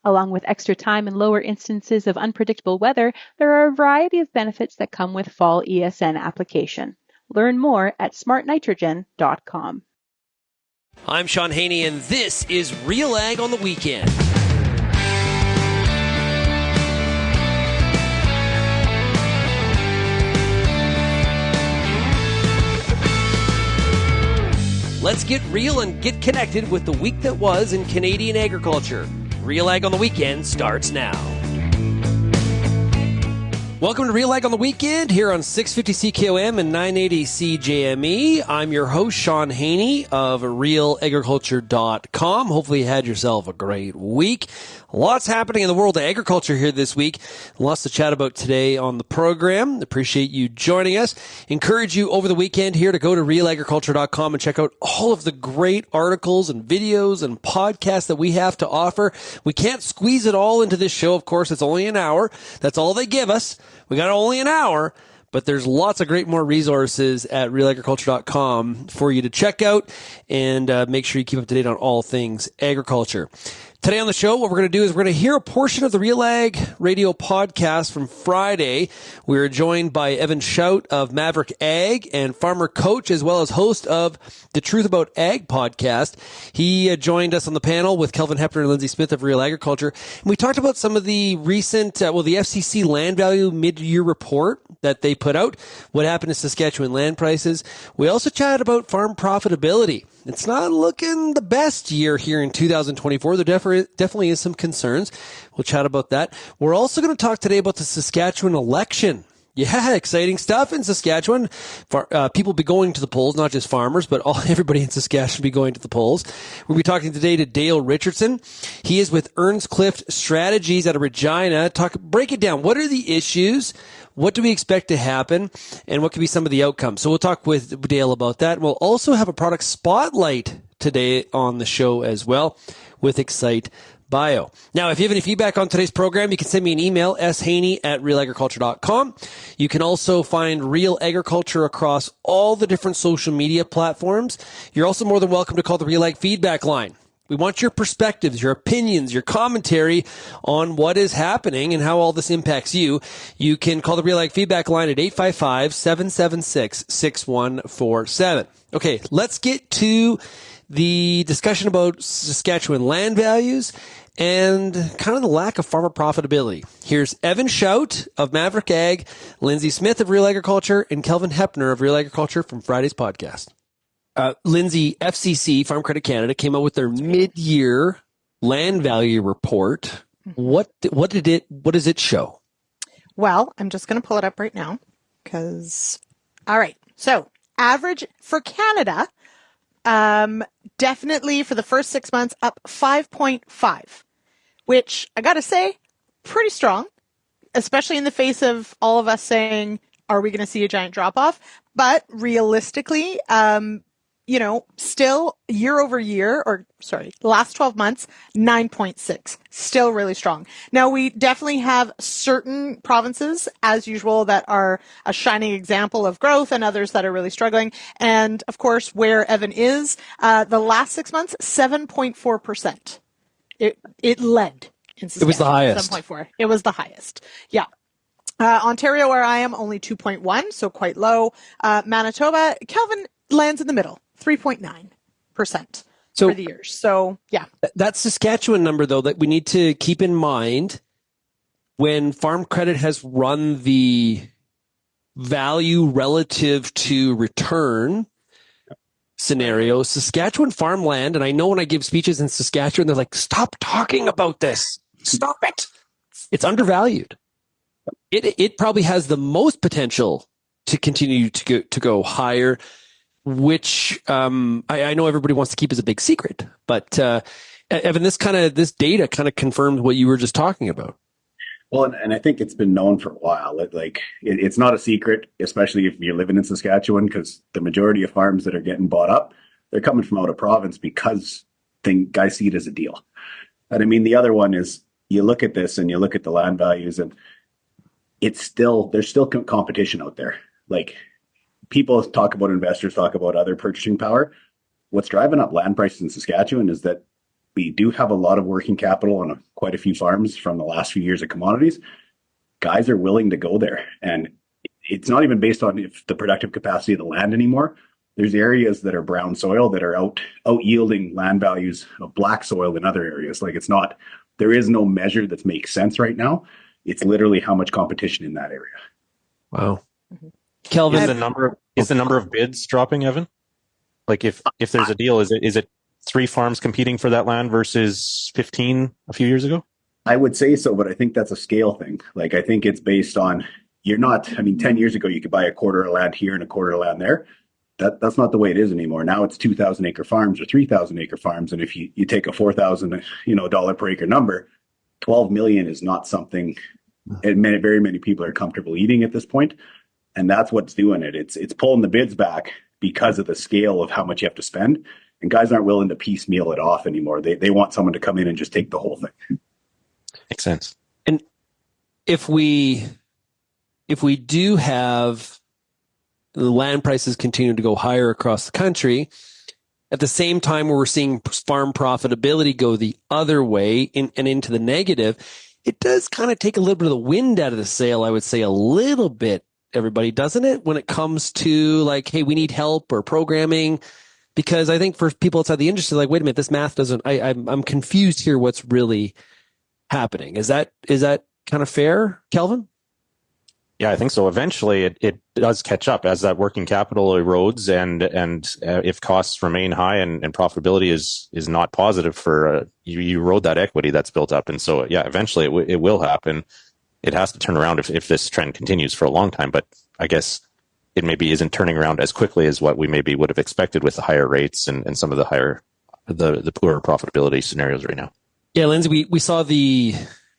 Along with extra time and lower instances of unpredictable weather, there are a variety of benefits that come with fall ESN application. Learn more at smartnitrogen.com. I'm Shaun Haney, and this is RealAg on the Weekend. Let's get real and get connected with the week that was in Canadian agriculture. RealAg on the Weekend starts now. Welcome to RealAg on the Weekend here on 650 CKOM and 980 CJME. I'm your host, Shaun Haney of RealAgriculture.com. Hopefully you had yourself a great week. Lots happening in the world of agriculture here this week. Lots to chat about today on the program. Appreciate you joining us. Encourage you over the weekend here to go to RealAgriculture.com and check out all of the great articles and videos and podcasts that we have to offer. We can't squeeze it all into this show. Of course, it's only an hour. That's all they give us. We got only an hour. But there's lots of great more resources at realagriculture.com for you to check out and make sure you keep up to date on all things agriculture. Today on the show, what we're going to do is we're going to hear a portion of the RealAg radio podcast from Friday. We're joined by Evan Shout of Maverick Ag and farmer coach, as well as host of the Truth About Ag podcast. He joined us on the panel with Kelvin Heppner and Lyndsey Smith of RealAgriculture. And we talked about some of the recent, the FCC land value mid-year report that they put out, what happened to Saskatchewan land prices. We also chatted about farm profitability. It's not looking the best year here in 2024. There definitely is some concerns. We'll chat about that. We're also going to talk today about the Saskatchewan election. Yeah, exciting stuff in Saskatchewan. People be going to the polls, not just farmers, but everybody in Saskatchewan be going to the polls. We'll be talking today to Dale Richardson. He is with Earnscliffe Strategies out of Regina. Break it down. What are the issues? What do we expect to happen? And what could be some of the outcomes? So we'll talk with Dale about that. We'll also have a product spotlight today on the show as well with XiteBio. Now, if you have any feedback on today's program, you can send me an email, shaney@realagriculture.com. You can also find Real Agriculture across all the different social media platforms. You're also more than welcome to call the RealAg feedback line. We want your perspectives, your opinions, your commentary on what is happening and how all this impacts you. You can call the RealAg feedback line at 855-776-6147. Okay, let's get to the discussion about Saskatchewan land values and kind of the lack of farmer profitability. Here's Evan Shout of Maverick Ag, Lyndsey Smith of Real Agriculture, and Kelvin Heppner of Real Agriculture from Friday's podcast. Lyndsey, FCC, Farm Credit Canada, came out with their mid-year land value report. What does it show? Well, I'm just going to pull it up right now all right. So average for Canada, definitely for the first 6 months up 5.5, which I got to say, pretty strong, especially in the face of all of us saying, are we going to see a giant drop off? But realistically, still year over year, last 12 months, 9.6, still really strong. Now, we definitely have certain provinces, as usual, that are a shining example of growth and others that are really struggling. And of course, where Evan is, the last 6 months, 7.4%. It led in Saskatchewan. It was the highest. 7.4. It was the highest. Yeah. Ontario, where I am, only 2.1, so quite low. Manitoba, Kelvin lands in the middle. 3.9% for the year. So, yeah. That Saskatchewan number, though, that we need to keep in mind when Farm Credit has run the value relative to return scenario, Saskatchewan farmland, and I know when I give speeches in Saskatchewan, they're like, stop talking about this. Stop it. It's undervalued. It probably has the most potential to continue to go higher, which I know everybody wants to keep as a big secret. But Evan, this data kind of confirms what you were just talking about. Well, and I think it's been known for a while. It's not a secret, especially if you're living in Saskatchewan, because the majority of farms that are getting bought up, they're coming from out of province because guys see it as a deal. And I mean, the other one is you look at this and you look at the land values, and there's still competition out there. Like, people talk about, investors talk about other purchasing power. What's driving up land prices in Saskatchewan is that we do have a lot of working capital on quite a few farms from the last few years of commodities. Guys are willing to go there. And it's not even based on if the productive capacity of the land anymore. There's areas that are brown soil that are out yielding land values of black soil in other areas. Like there is no measure that makes sense right now. It's literally how much competition in that area. Wow. Mm-hmm. Kelvin, is the number of bids dropping, Evan? Like if there's a deal, is it 3 farms competing for that land versus 15 a few years ago? I would say so, but I think that's a scale thing. Like I think it's based on 10 years ago you could buy a quarter of land here and a quarter of land there. That's not the way it is anymore. Now it's 2,000 acre farms or 3,000 acre farms. And if you take a $4,000, dollar per acre number, 12 million is not something very many people are comfortable eating at this point. And that's what's doing it. It's pulling the bids back because of the scale of how much you have to spend. And guys aren't willing to piecemeal it off anymore. They want someone to come in and just take the whole thing. Makes sense. And if we do have the land prices continue to go higher across the country, at the same time we're seeing farm profitability go the other way and into the negative, it does kind of take a little bit of the wind out of the sail, I would say, a little bit, everybody, doesn't it? When it comes to like, hey, we need help or programming, because I think for people outside the industry, like, wait a minute, this math doesn't, I'm confused here. What's really happening? Is that kind of fair, Kelvin? Yeah, I think so. Eventually, it does catch up as that working capital erodes, and if costs remain high and profitability is not positive for you erode that equity that's built up, and so yeah, eventually it will happen. It has to turn around if this trend continues for a long time. But I guess it maybe isn't turning around as quickly as what we maybe would have expected with the higher rates and some of the higher the poorer profitability scenarios right now. Yeah, Lyndsey, we saw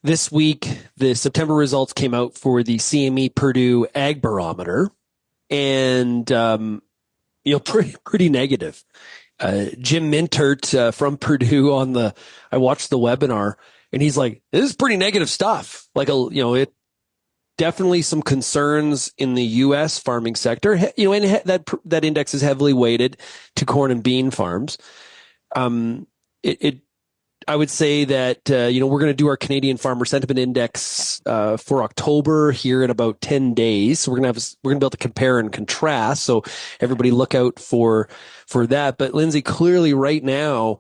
this week, the September results came out for the CME Purdue Ag Barometer, and pretty negative. Jim Mintert from Purdue I watched the webinar, and he's like, "This is pretty negative stuff." Like it definitely some concerns in the U.S. farming sector. And that index is heavily weighted to corn and bean farms. I would say that, we're going to do our Canadian Farmer Sentiment Index for October here in about 10 days. So we're going to be able to compare and contrast. So everybody look out for that. But Lyndsey, clearly right now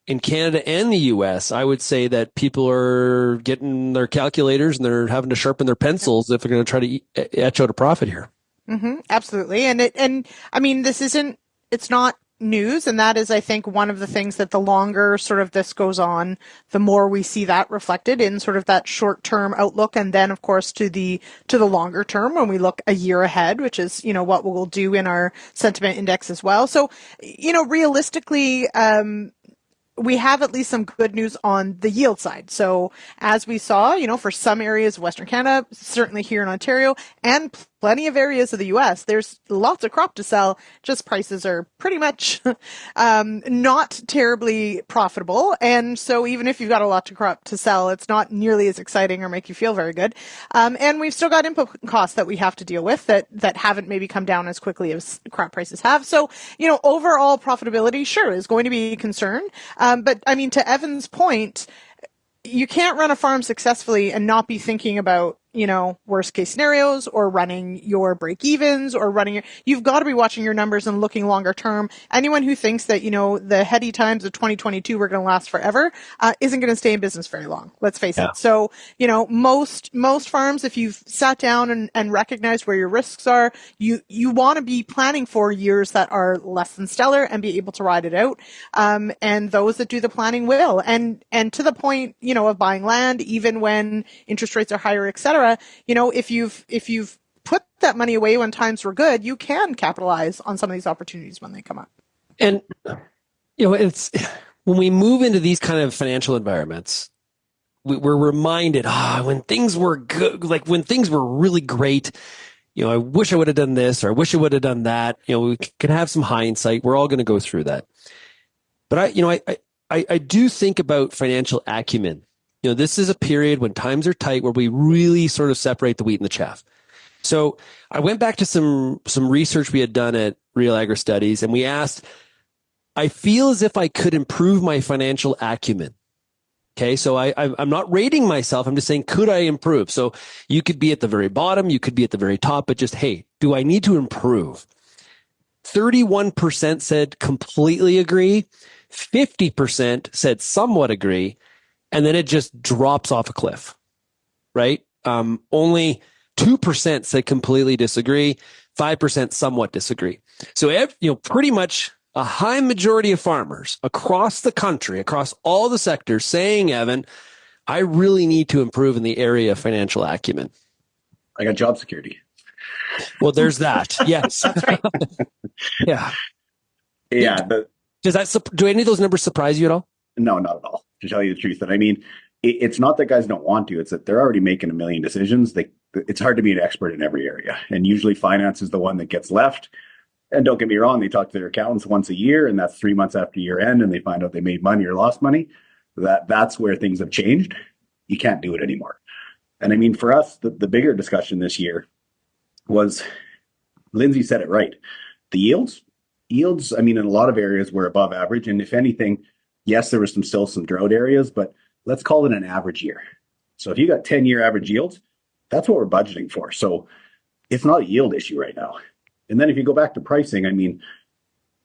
in Canada and the US, I would say that people are getting their calculators and they're having to sharpen their pencils if they're going to try to etch out a profit here. Mm-hmm, absolutely. And I mean, it's not news, and that is, I think, one of the things that the longer sort of this goes on, the more we see that reflected in sort of that short-term outlook, and then of course to the longer term when we look a year ahead, which is what we'll do in our sentiment index as well. So realistically, we have at least some good news on the yield side. So as we saw, for some areas of Western Canada, certainly here in Ontario, and plenty of areas of the U.S., there's lots of crop to sell. Just prices are pretty much not terribly profitable. And so even if you've got a lot of crop to sell, it's not nearly as exciting or make you feel very good. And we've still got input costs that we have to deal with that haven't maybe come down as quickly as crop prices have. So, overall profitability, sure, is going to be a concern. But I mean, to Evan's point, you can't run a farm successfully and not be thinking about, worst case scenarios or running your break evens or you've got to be watching your numbers and looking longer term. Anyone who thinks that, the heady times of 2022 were going to last forever, isn't going to stay in business very long. Let's face it. So, most farms, if you've sat down and recognized where your risks are, you want to be planning for years that are less than stellar and be able to ride it out. And those that do the planning will. And to the point, of buying land, even when interest rates are higher, et cetera, if you've put that money away when times were good, you can capitalize on some of these opportunities when they come up. And, it's when we move into these kind of financial environments, we're reminded, when things were good, like when things were really great, I wish I would have done this, or I wish I would have done that. We can have some hindsight. We're all going to go through that. But I do think about financial acumen. This is a period when times are tight where we really sort of separate the wheat and the chaff. So I went back to some research we had done at RealAgriculture Studies, and we asked I feel as if I could improve my financial acumen. Okay, so I'm not rating myself. I'm just saying, could I improve? So you could be at the very bottom, you could be at the very top, but just, hey, do I need to improve? 31% said completely agree. 50% said somewhat agree. And then it just drops off a cliff, right? Only 2% said completely disagree. 5% somewhat disagree. So, pretty much a high majority of farmers across the country, across all the sectors saying, Evan, I really need to improve in the area of financial acumen. I got job security. Well, there's that. Yes. That's right. Yeah. Yeah. Do any of those numbers surprise you at all? No, not at all, to tell you the truth. And I mean, it's not that guys don't want to, it's that they're already making a million decisions. It's hard to be an expert in every area. And usually finance is the one that gets left. And don't get me wrong, they talk to their accountants once a year, and that's 3 months after year end, and they find out they made money or lost money. That's where things have changed. You can't do it anymore. And I mean, for us, the bigger discussion this year was, Lyndsey said it right. The yields, I mean, in a lot of areas were above average. And if anything, yes, there was still some drought areas, but let's call it an average year. So if you got 10-year average yields, that's what we're budgeting for. So it's not a yield issue right now. And then if you go back to pricing, I mean,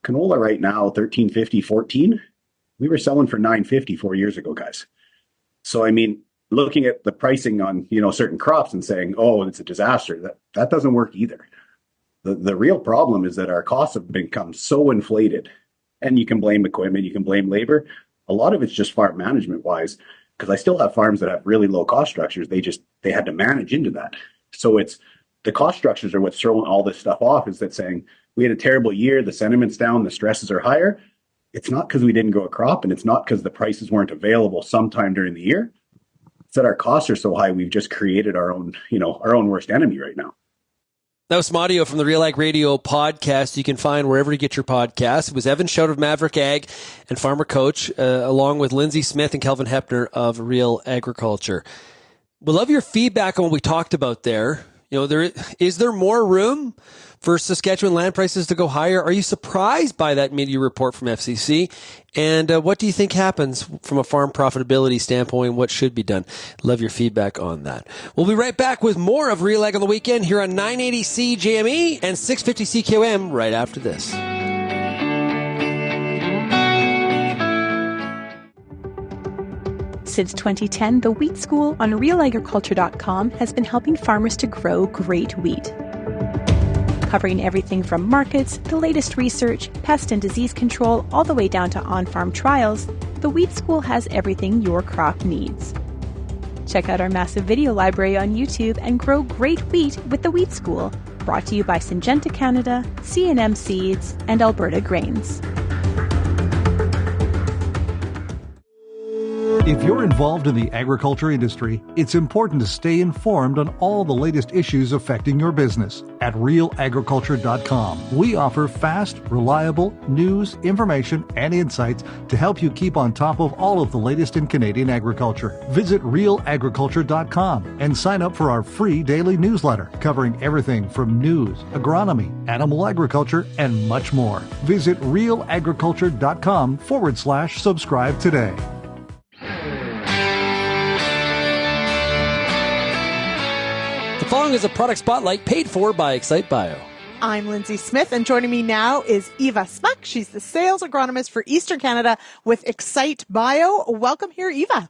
canola right now, 13.50, 14, we were selling for 9.50 4 years ago, guys. So, I mean, looking at the pricing on, certain crops and saying, oh, it's a disaster, that doesn't work either. The real problem is that our costs have become so inflated, and you can blame equipment, you can blame labor. A lot of it's just farm management wise, because I still have farms that have really low cost structures. They had to manage into that. So it's the cost structures are what's throwing all this stuff off, is that saying we had a terrible year, the sentiment's down, the stresses are higher. It's not because we didn't grow a crop, and it's not because the prices weren't available sometime during the year. It's that our costs are so high, we've just created our own worst enemy right now. That was some audio from the RealAg Radio podcast. You can find wherever you get your podcasts. It was Evan Shout of Maverick Ag and Farmer Coach, along with Lyndsey Smith and Kelvin Heppner of RealAgriculture. We love your feedback on what we talked about there. Is there more room for Saskatchewan land prices to go higher? Are you surprised by that mid-year report from FCC? And what do you think happens from a farm profitability standpoint? What should be done? Love your feedback on that. We'll be right back with more of RealAg on the Weekend here on 980 CJME and 650 CKOM right after this. Since 2010, the Wheat School on RealAgriculture.com has been helping farmers to grow great wheat. Covering everything from markets, the latest research, pest and disease control, all the way down to on-farm trials, the Wheat School has everything your crop needs. Check out our massive video library on YouTube and grow great wheat with the Wheat School, brought to you by Syngenta Canada, C&M Seeds, and Alberta Grains. If you're involved in the agriculture industry, it's important to stay informed on all the latest issues affecting your business. At RealAgriculture.com, we offer fast, reliable news, information, and insights to help you keep on top of all of the latest in Canadian agriculture. Visit RealAgriculture.com and sign up for our free daily newsletter covering everything from news, agronomy, animal agriculture, and much more. Visit RealAgriculture.com/subscribe today. The following is a product spotlight paid for by XiteBio. I'm Lyndsey Smith, and joining me now is Eva Smuck. She's the sales agronomist for Eastern Canada with XiteBio. Welcome here, Eva.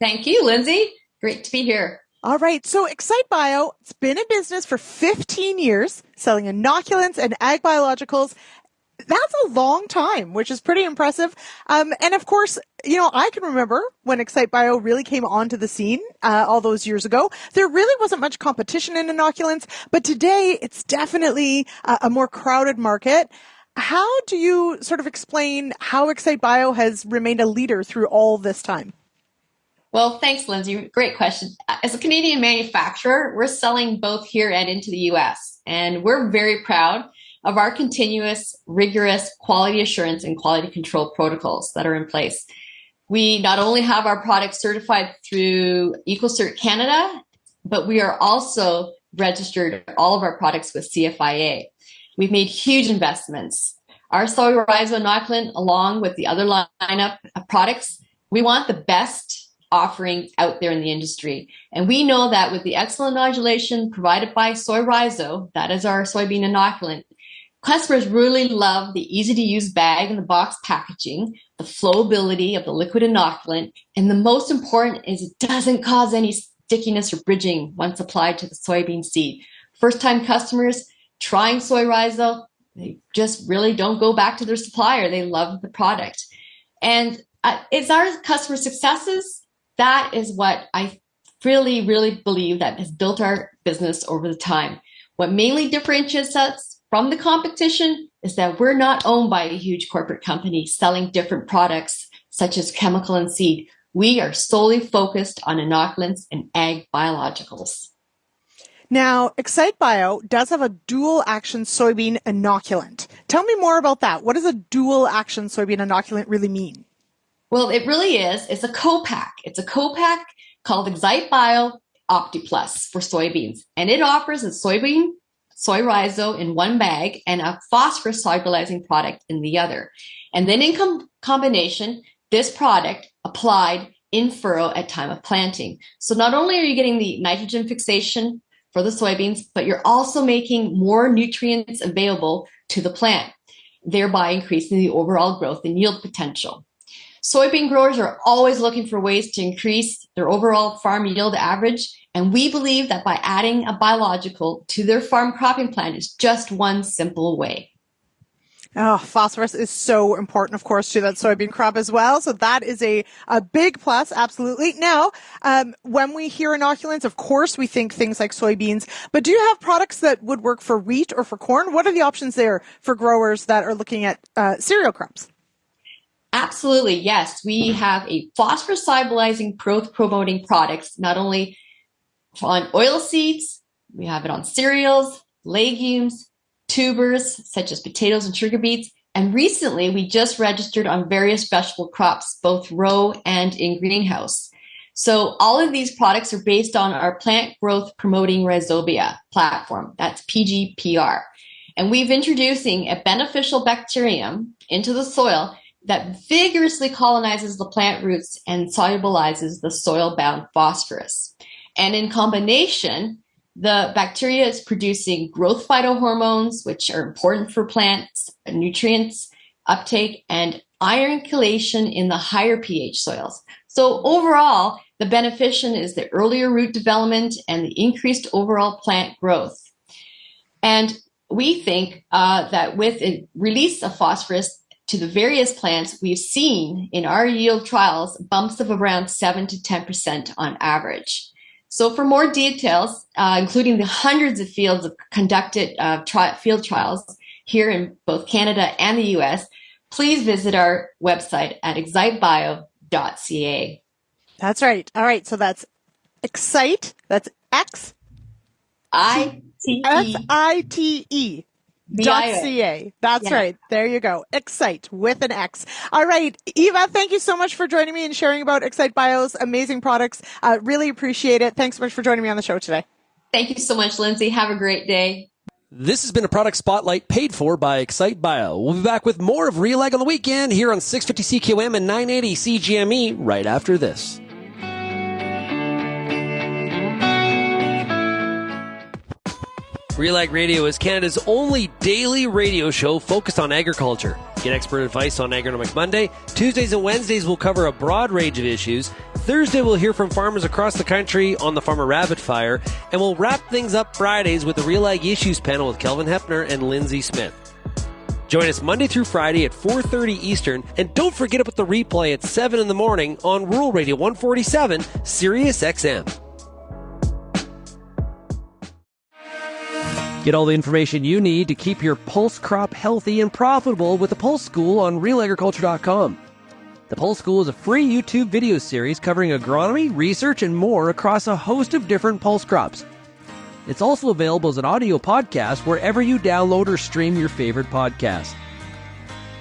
Thank you, Lyndsey. Great to be here. All right. So XiteBio, it's been in business for 15 years, selling inoculants and ag biologicals. That's a long time, which is pretty impressive. And of course, I can remember when XiteBio really came onto the scene all those years ago. There really wasn't much competition in inoculants, but today it's definitely a more crowded market. How do you sort of explain how XiteBio has remained a leader through all this time? Well, thanks, Lyndsey. Great question. As a Canadian manufacturer, we're selling both here and into the U.S., and we're very proud of our continuous, rigorous quality assurance and quality control protocols that are in place. We not only have our products certified through EcoCert Canada, but we are also registered all of our products with CFIA. We've made huge investments our soy rhizo inoculant, along with the other lineup of products, we want the best offering out there in the industry. And we know that with the excellent inoculation provided by soy rhizo, that is our soybean inoculant, customers really love the easy-to-use bag and the box packaging, the flowability of the liquid inoculant, and the most important is it doesn't cause any stickiness or bridging once applied to the soybean seed. First-time customers trying soy rhizo, they just really don't go back to their supplier. They love the product. And it's our customer successes. That is what I really, really believe that has built our business over the time. What mainly differentiates us from the competition is that we're not owned by a huge corporate company selling different products such as chemical and seed. We are solely focused on inoculants and ag biologicals. Now, XiteBio does have a dual action soybean inoculant. Tell me more about that. What does a dual action soybean inoculant really mean? Well, it really is. It's a co-pack. It's a co-pack called XiteBio OptiPlus for soybeans. And it offers a soybean, soy rhizo in one bag and a phosphorus solubilizing product in the other. And then in combination, this product applied in furrow at time of planting. So not only are you getting the nitrogen fixation for the soybeans, but you're also making more nutrients available to the plant, thereby increasing the overall growth and yield potential. Soybean growers are always looking for ways to increase their overall farm yield average, and we believe that by adding a biological to their farm cropping plan is just one simple way. Oh, phosphorus is so important, of course, to that soybean crop as well. So that is a big plus, absolutely. Now, when we hear inoculants, of course, we think things like soybeans. But do you have products that would work for wheat or for corn? What are the options there for growers that are looking at cereal crops? Absolutely, yes. We have a phosphorus solubilizing growth promoting products, not only on oil seeds, we have it on cereals, legumes, tubers such as potatoes and sugar beets. And recently, we just registered on various vegetable crops, both row and in greenhouse. So all of these products are based on our plant growth promoting rhizobia platform. That's PGPR. And we've introducing a beneficial bacterium into the soil that vigorously colonizes the plant roots and solubilizes the soil-bound phosphorus. And in combination, the bacteria is producing growth phytohormones, which are important for plants, nutrients uptake, and iron chelation in the higher pH soils. So overall, the beneficiation is the earlier root development and the increased overall plant growth. And we think that with a release of phosphorus to the various plants, we've seen in our yield trials bumps of around 7 to 10% on average. So for more details, including the hundreds of fields of conducted field trials here in both Canada and the US, please visit our website at XiteBio.ca. That's right. All right. So that's Xite. That's XITE. .ca. That's right. There you go. Xite with an X. All right. Eva, thank you so much for joining me and sharing about XiteBio's amazing products. Really appreciate it. Thanks so much for joining me on the show today. Thank you so much, Lyndsey. Have a great day. This has been a product spotlight paid for by XiteBio. We'll be back with more of RealAg on the weekend here on 650 CQM and 980 CGME right after this. RealAg Radio is Canada's only daily radio show focused on agriculture. Get expert advice on Agronomic Monday. Tuesdays and Wednesdays will cover a broad range of issues. Thursday we'll hear from farmers across the country on the Farmer Rapid Fire. And we'll wrap things up Fridays with the RealAg Issues panel with Kelvin Heppner and Lyndsey Smith. Join us Monday through Friday at 4:30 Eastern. And don't forget about the replay at 7 in the morning on Rural Radio 147, Sirius XM. Get all the information you need to keep your pulse crop healthy and profitable with the Pulse School on RealAgriculture.com. The Pulse School is a free YouTube video series covering agronomy, research, and more across a host of different pulse crops. It's also available as an audio podcast wherever you download or stream your favorite podcast.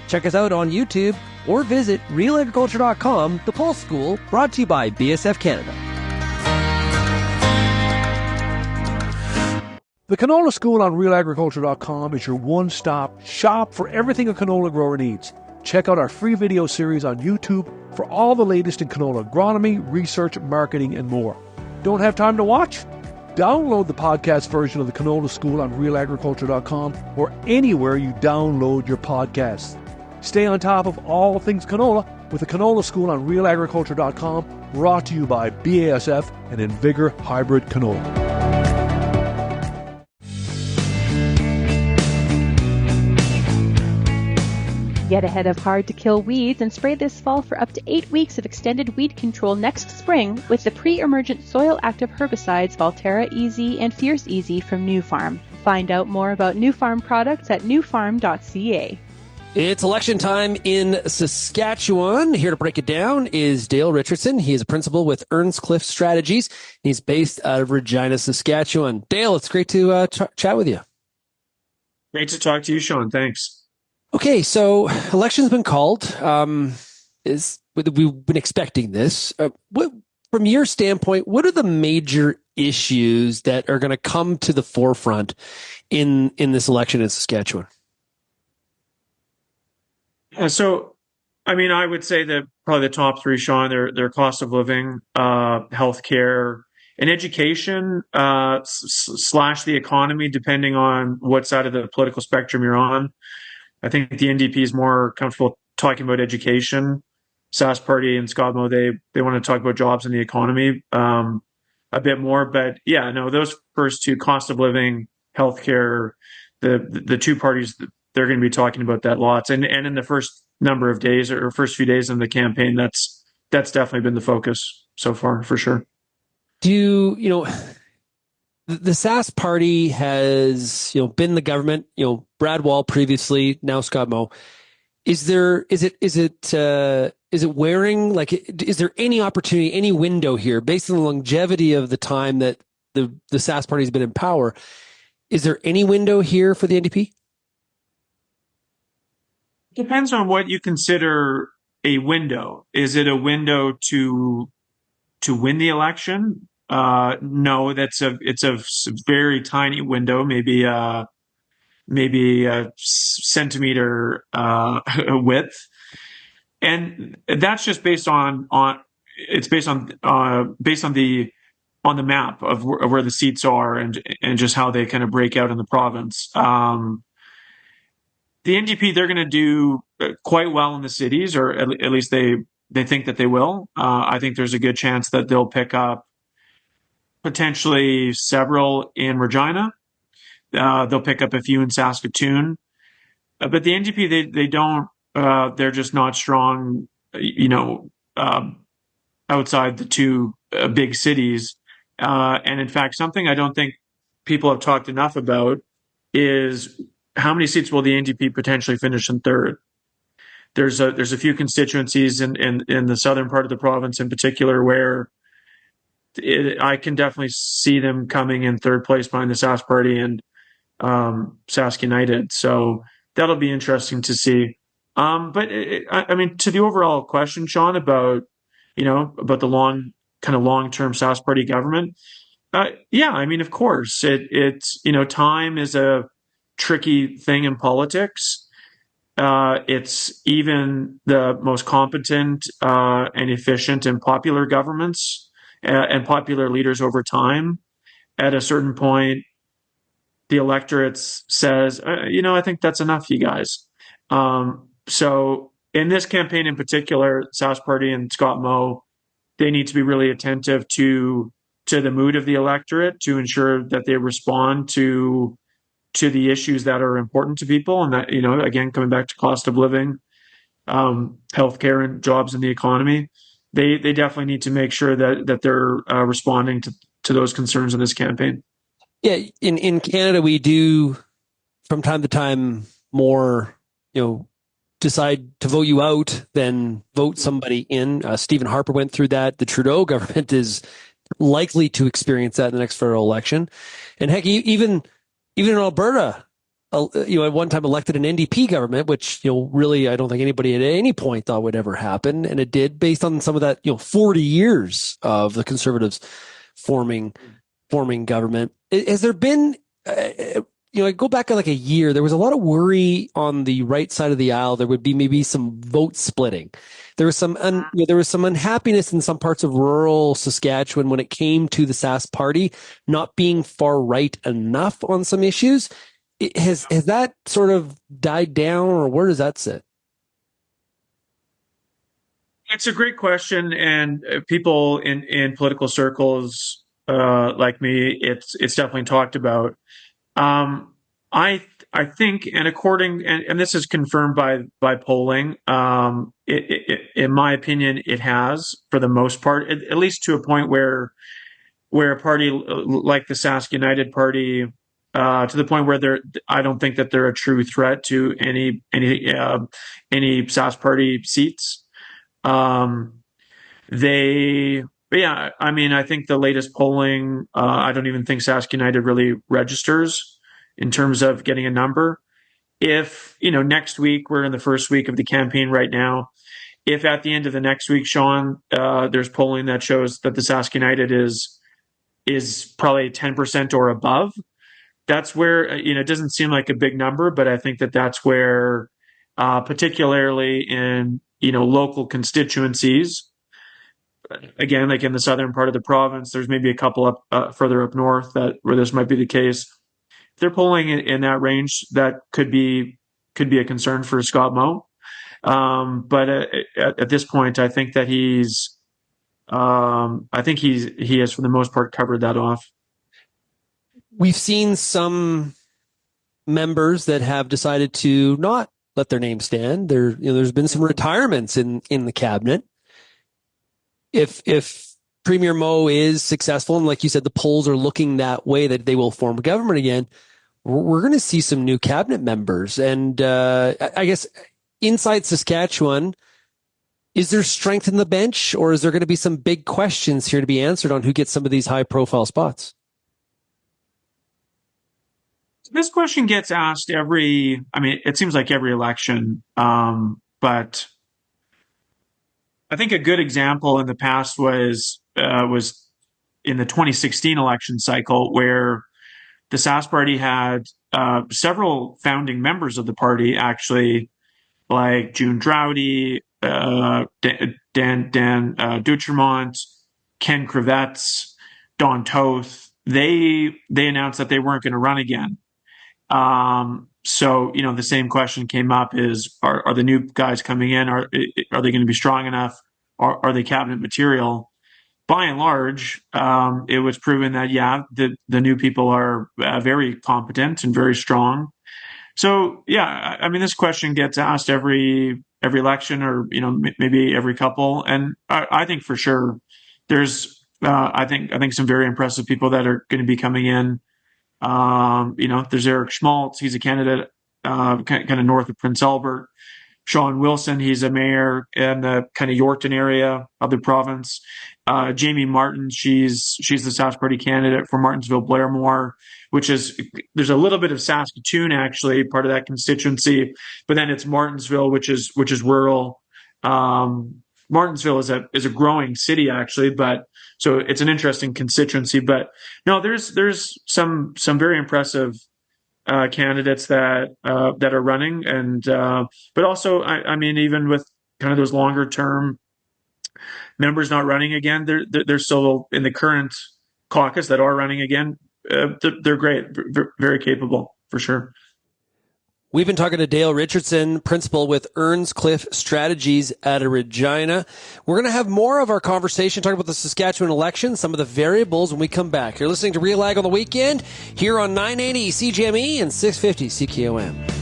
Check us out on YouTube or visit RealAgriculture.com. The Pulse School, brought to you by BSF Canada. The Canola School on RealAgriculture.com is your one-stop shop for everything a canola grower needs. Check out our free video series on YouTube for all the latest in canola agronomy, research, marketing, and more. Don't have time to watch? Download the podcast version of the Canola School on RealAgriculture.com or anywhere you download your podcasts. Stay on top of all things canola with the Canola School on RealAgriculture.com, brought to you by BASF and Invigor Hybrid Canola. Get ahead of hard-to-kill weeds and spray this fall for up to 8 weeks of extended weed control next spring with the pre-emergent soil-active herbicides Valterra Easy and Fierce Easy from New Farm. Find out more about New Farm products at newfarm.ca. It's election time in Saskatchewan. Here to break it down is Dale Richardson. He is a principal with Earnscliffe Strategies. He's based out of Regina, Saskatchewan. Dale, it's great to chat with you. Great to talk to you, Shaun. Thanks. Okay, so election's been called. We've been expecting this. From your standpoint, what are the major issues that are going to come to the forefront in this election in Saskatchewan? So, I mean, I would say that probably the top three, Shaun, their cost of living, healthcare, and education slash the economy, depending on what side of the political spectrum you're on. I think the NDP is more comfortable talking about education. Sask Party and Scott Moe, they want to talk about jobs and the economy a bit more. But yeah, no, those first two, cost of living, healthcare, the two parties, they're going to be talking about that lots. And in the first number of days or first few days in the campaign, that's definitely been the focus so far, for sure. The Sask Party has, been the government, Brad Wall previously, now Scott Moe. Is it wearing, is there any opportunity, any window here based on the longevity of the time that the Sask Party has been in power? Is there any window here for the NDP? Depends on what you consider a window. Is it a window to win the election? No, it's a very tiny window, maybe a centimeter width, and that's just based on the map of where the seats are and just how they kind of break out in the province. The NDP, they're going to do quite well in the cities, or at least they think that they will. I think there's a good chance that they'll pick up potentially several in Regina. They'll pick up a few in Saskatoon. But the NDP, they don't, they're just not strong, outside the two big cities. And in fact, something I don't think people have talked enough about is how many seats will the NDP potentially finish in third? There's a few constituencies in the southern part of the province in particular where I can definitely see them coming in third place behind the Sask Party and Sask United. So that'll be interesting to see. But I mean, to the overall question, Shaun, about the long-term Sask Party government. Yeah, I mean, of course, it's time is a tricky thing in politics. It's even the most competent and efficient and popular governments and popular leaders over time. At a certain point, the electorate says, I think that's enough, you guys. So in this campaign in particular, Sask Party and Scott Moe, they need to be really attentive to the mood of the electorate to ensure that they respond to the issues that are important to people. And that, again, coming back to cost of living, healthcare and jobs in the economy, they definitely need to make sure that they're responding to those concerns in this campaign. Yeah, in Canada, we do from time to time more, decide to vote you out than vote somebody in. Stephen Harper went through that. The Trudeau government is likely to experience that in the next federal election. And heck, even in Alberta, at one time elected an NDP government, which, really, I don't think anybody at any point thought would ever happen. And it did, based on some of that, 40 years of the Conservatives forming government. Has there been I go back like a year, there was a lot of worry on the right side of the aisle. There would be maybe some vote splitting. There was some unhappiness in some parts of rural Saskatchewan when it came to the Sask party not being far right enough on some issues. Has that sort of died down, or where does that sit? It's a great question, and people in political circles like me, it's definitely talked about. I think, and and this is confirmed by polling. In my opinion, it has for the most part, at least to a point where a party like the Sask United Party, to the point where I don't think that they're a true threat to any Sask Party seats. I think the latest polling, I don't even think Sask United really registers in terms of getting a number. If, next week, we're in the first week of the campaign right now. If at the end of the next week, Shaun, there's polling that shows that the Sask United is probably 10% or above, that's where, it doesn't seem like a big number, but I think that's where, particularly in, local constituencies, again, like in the southern part of the province, there's maybe a couple up further up north where this might be the case. If they're polling in that range, that could be a concern for Scott Moe. But at this point, I think that he has for the most part covered that off. We've seen some members that have decided to not let their name stand. There's been some retirements in the cabinet. If Premier Moe is successful, and like you said, the polls are looking that way, that they will form government again, we're going to see some new cabinet members. And I guess inside Saskatchewan, is there strength in the bench, or is there going to be some big questions here to be answered on who gets some of these high-profile spots? This question gets asked it seems like every election, but I think a good example in the past was in the 2016 election cycle, where the Sask Party had several founding members of the party, actually, like June Drowdy, Dan Duchermont, Ken Kravets, Don Toth. They announced that they weren't going to run again. So, the same question came up is, are the new guys coming in, are they going to be strong enough? Are they cabinet material? By and large, it was proven that, the new people are very competent and very strong. So, this question gets asked every election, or, maybe every couple. And I think for sure there's, I think some very impressive people that are going to be coming in. There's Eric Schmaltz. He's a candidate kind of north of Prince Albert. Sean Wilson, he's a mayor in the kind of Yorkton area of the province. Jamie Martin, she's the Sask Party candidate for Martinsville Blairmore, there's a little bit of Saskatoon, actually, part of that constituency, but then it's Martinsville, which is rural. Martinsville is a growing city, actually, but so it's an interesting constituency. But no, there's some very impressive candidates that are running, and but also even with kind of those longer term members not running again, they're still in the current caucus that are running again. They're great, very capable for sure. We've been talking to Dale Richardson, principal with Earnscliffe Strategies out of Regina. We're going to have more of our conversation talking about the Saskatchewan election, some of the variables when we come back. You're listening to RealAg on the Weekend here on 980 CGME and 650 CKOM.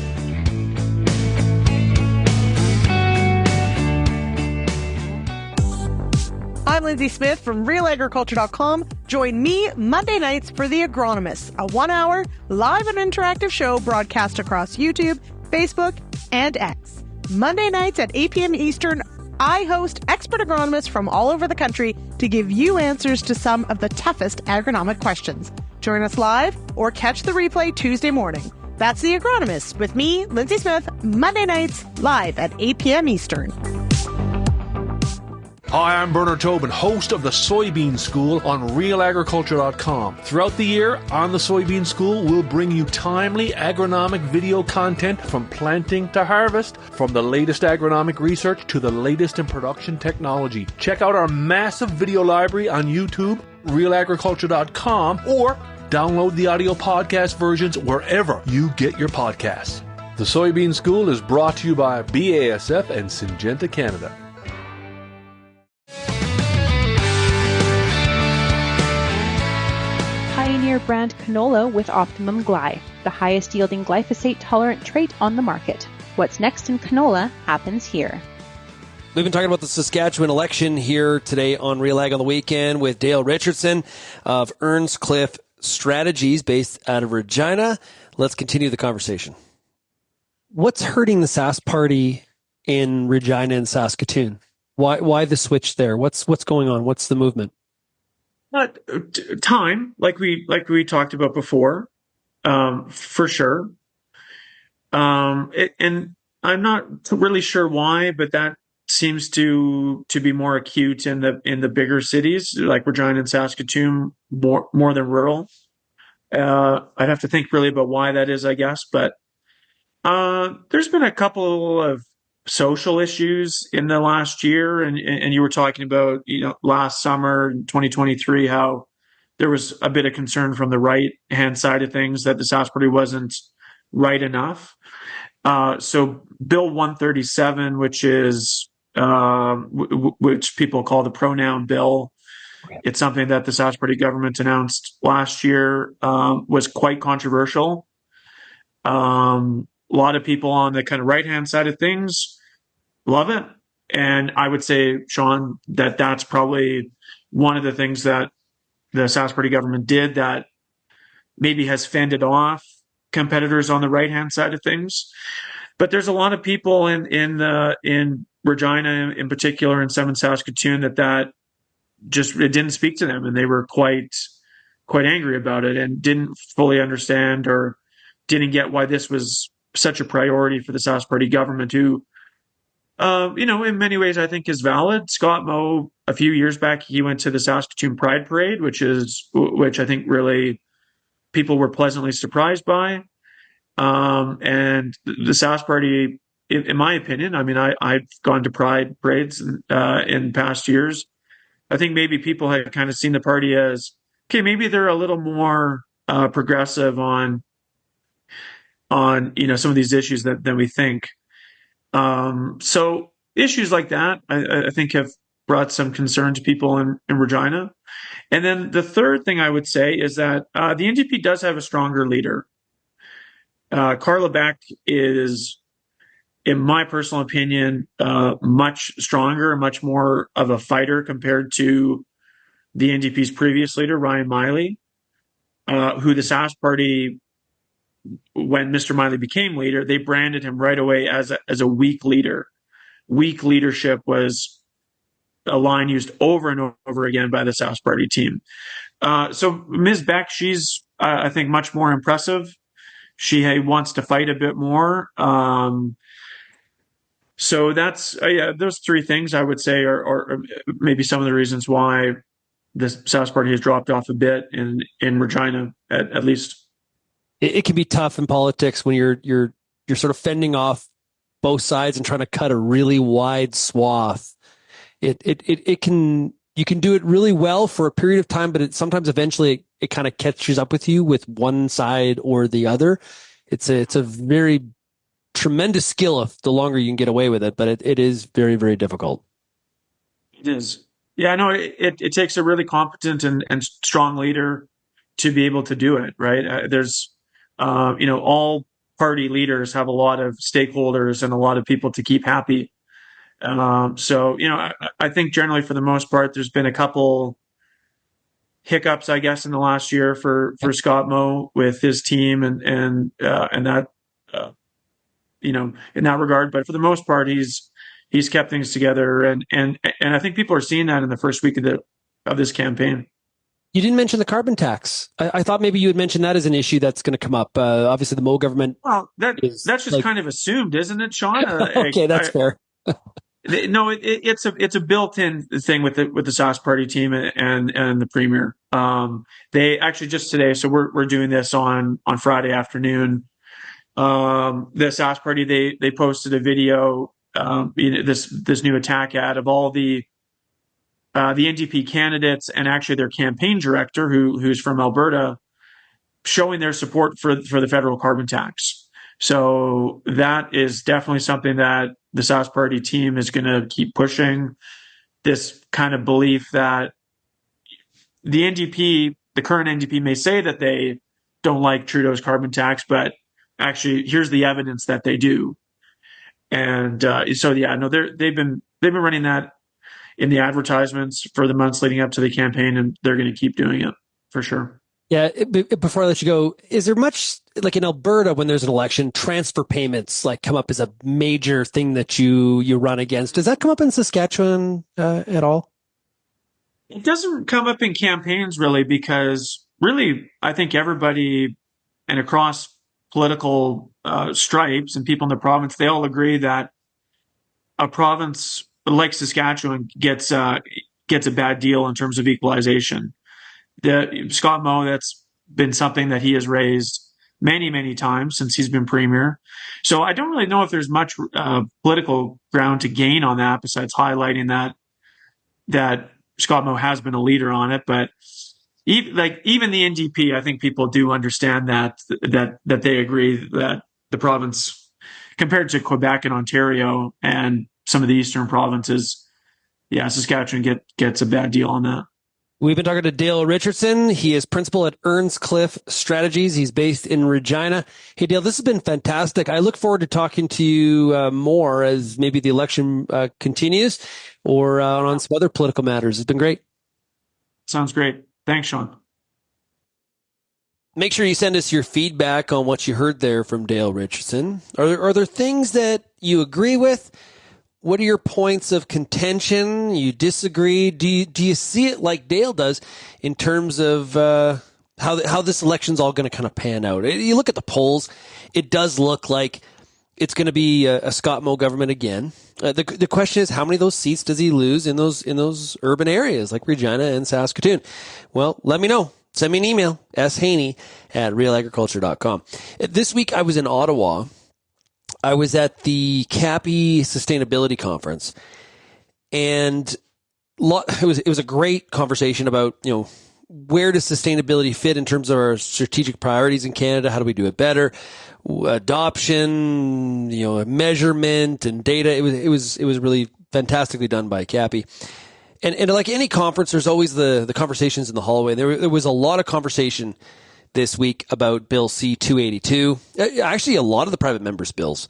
I'm Lyndsey Smith from RealAgriculture.com. Join me Monday nights for The Agronomist, a 1-hour live and interactive show broadcast across YouTube, Facebook, and X. Monday nights at 8 p.m. Eastern, I host expert agronomists from all over the country to give you answers to some of the toughest agronomic questions. Join us live or catch the replay Tuesday morning. That's The Agronomist with me, Lyndsey Smith, Monday nights live at 8 p.m. Eastern. Hi, I'm Bernard Tobin, host of the Soybean School on RealAgriculture.com. Throughout the year, on the Soybean School, we'll bring you timely agronomic video content from planting to harvest, from the latest agronomic research to the latest in production technology. Check out our massive video library on YouTube, RealAgriculture.com, or download the audio podcast versions wherever you get your podcasts. The Soybean School is brought to you by BASF and Syngenta Canada. Pioneer brand canola with Optimum Gly, the highest yielding glyphosate-tolerant trait on the market. What's next in canola happens here. We've been talking about the Saskatchewan election here today on RealAg on the Weekend with Dale Richardson of Earnscliffe Strategies based out of Regina. Let's continue the conversation. What's hurting the Sask party in Regina and Saskatoon? Why the switch there? What's going on? What's the movement? Time, like we talked about before, for sure. And I'm not really sure why, but that seems to be more acute in the bigger cities like Regina and Saskatoon, more than rural. I'd have to think really about why that is, I guess. But there's been a couple of social issues in the last year, and you were talking about, last summer in 2023, how there was a bit of concern from the right hand side of things that the Sask party wasn't right enough. So Bill 137, which is which people call the pronoun bill, it's something that the Sask party government announced last year, was quite controversial. A lot of people on the kind of right hand side of things love it. And I would say, Shaun, that's probably one of the things that the Sask party government did that maybe has fended off competitors on the right-hand side of things. But there's a lot of people in Regina, in particular, and some in Saskatoon, that just, it didn't speak to them, and they were quite angry about it and didn't fully understand or didn't get why this was such a priority for the Sask party government, who, in many ways, I think is valid. Scott Moe, a few years back, he went to the Saskatoon Pride Parade, which I think really people were pleasantly surprised by. And the Sask party, in my opinion, I mean, I've gone to Pride parades in past years. I think maybe people had kind of seen the party as, okay, maybe they're a little more progressive on some of these issues than we think. So issues like that, I think, have brought some concern to people in Regina. And then the third thing I would say is that the NDP does have a stronger leader. Carla Beck is, in my personal opinion, much stronger, much more of a fighter compared to the NDP's previous leader, Ryan Miley, who the Sask party, when Mr. Miley became leader, they branded him right away as a weak leader. Weak leadership was a line used over and over again by the Sask party team. So Ms. Beck, she's, I think, much more impressive. She wants to fight a bit more. So that's, those three things I would say are maybe some of the reasons why the Sask party has dropped off a bit in Regina, at least. It can be tough in politics when you're sort of fending off both sides and trying to cut a really wide swath. You can do it really well for a period of time, but sometimes eventually it kind of catches up with you with one side or the other. It's a very tremendous skill if the longer you can get away with it, but it is very, very difficult. It is. Yeah, no, it takes a really competent and strong leader to be able to do it, right? There's, all party leaders have a lot of stakeholders and a lot of people to keep happy. So, I think generally for the most part, there's been a couple hiccups, I guess, in the last year for Scott Moe with his team and that, in that regard. But for the most part, he's kept things together, and I think people are seeing that in the first week of this campaign. You didn't mention the carbon tax. I thought maybe you had mentioned that as an issue that's going to come up. Obviously, the Moe government. Well, that's just kind of assumed, isn't it, Shaun? Okay, that's fair. It's a built-in thing with the Sask Party team and the premier. They actually just today, so we're doing this on Friday afternoon. The Sask Party they posted a video, this new attack ad of all the NDP candidates and actually their campaign director who's from Alberta, showing their support for the federal carbon tax. So that is definitely something that the Sask Party team is going to keep pushing, this kind of belief that the NDP, the current NDP, may say that they don't like Trudeau's carbon tax, but actually here's the evidence that they do. And they've been running that in the advertisements for the months leading up to the campaign, and they're going to keep doing it for sure. Yeah. Before I let you go, is there much, like in Alberta, when there's an election, transfer payments like come up as a major thing that you run against? Does that come up in Saskatchewan at all? It doesn't come up in campaigns really, because really, I think everybody and across political stripes and people in the province, they all agree that a province like Saskatchewan gets a bad deal in terms of equalization. Scott Moe, that's been something that he has raised many, many times since he's been premier. So I don't really know if there's much political ground to gain on that, besides highlighting that Scott Moe has been a leader on it. But even the NDP, I think people do understand that they agree that the province, compared to Quebec and Ontario and some of the eastern provinces, Saskatchewan gets a bad deal on that. We've been talking to Dale Richardson. He is principal at Earnscliffe Strategies. He's based in Regina. Hey, Dale, this has been fantastic. I look forward to talking to you more as maybe the election continues or on some other political matters. It's been great. Sounds great. Thanks, Shaun. Make sure you send us your feedback on what you heard there from Dale Richardson. Are there things that you agree with? What are your points of contention? You disagree? Do you see it like Dale does in terms of how this election's all going to kind of pan out? You look at the polls; it does look like it's going to be a Scott Moe government again. The question is, how many of those seats does he lose in those urban areas like Regina and Saskatoon? Well, let me know. Send me an email, shaney@realagriculture.com. This week I was in Ottawa. I was at the CAPI Sustainability Conference, and it was a great conversation about, where does sustainability fit in terms of our strategic priorities in Canada? How do we do it better? Adoption, measurement and data. It was really fantastically done by CAPI. And like any conference, there's always the conversations in the hallway. There was a lot of conversation this week about Bill C-282. Actually, a lot of the private members' bills.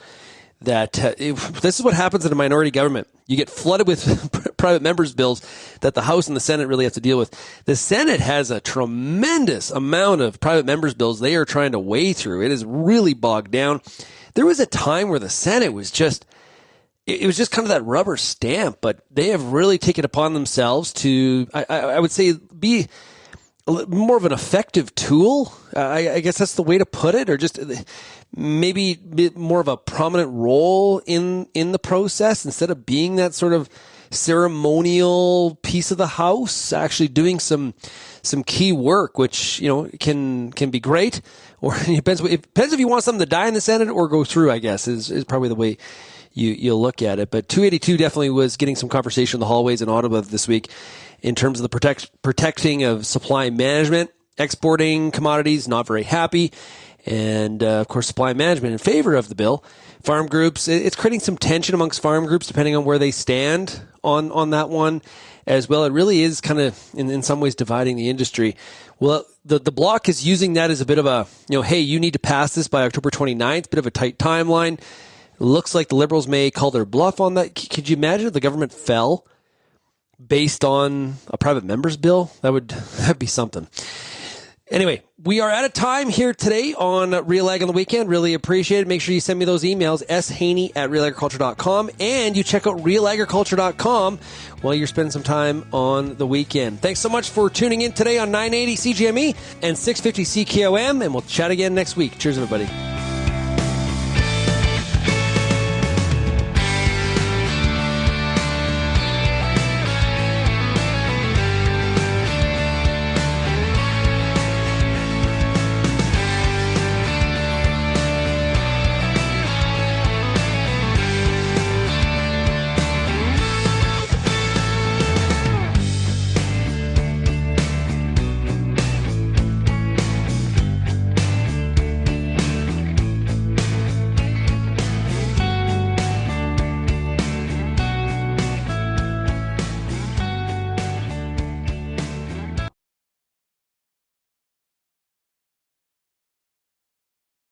This is what happens in a minority government. You get flooded with private members' bills that the House and the Senate really have to deal with. The Senate has a tremendous amount of private members' bills they are trying to weigh through. It is really bogged down. There was a time where the Senate was just kind of that rubber stamp, but they have really taken upon themselves to, I would say, be more of an effective tool. I guess that's the way to put it, or just maybe more of a prominent role in the process instead of being that sort of ceremonial piece of the House, actually doing some key work, which can be great, or it depends if you want something to die in the Senate or go through, I guess, is probably the way you'll look at it. But 282 definitely was getting some conversation in the hallways in Ottawa this week in terms of the protecting of supply management, exporting commodities, not very happy, and of course supply management in favor of the bill. Farm groups, it's creating some tension amongst farm groups depending on where they stand on that one as well. It really is kind of in some ways dividing the industry. Well, the Bloc is using that as a bit of a, hey, you need to pass this by October 29th, bit of a tight timeline. Looks like the Liberals may call their bluff on that. Could you imagine if the government fell based on a private member's bill? That'd be something. Anyway, we are out of time here today on RealAg on the Weekend. Really appreciate it. Make sure you send me those emails, shaney@realagriculture.com, and you check out realagriculture.com while you're spending some time on the weekend. Thanks so much for tuning in today on 980 CGME and 650 CKOM, and we'll chat again next week. Cheers, everybody.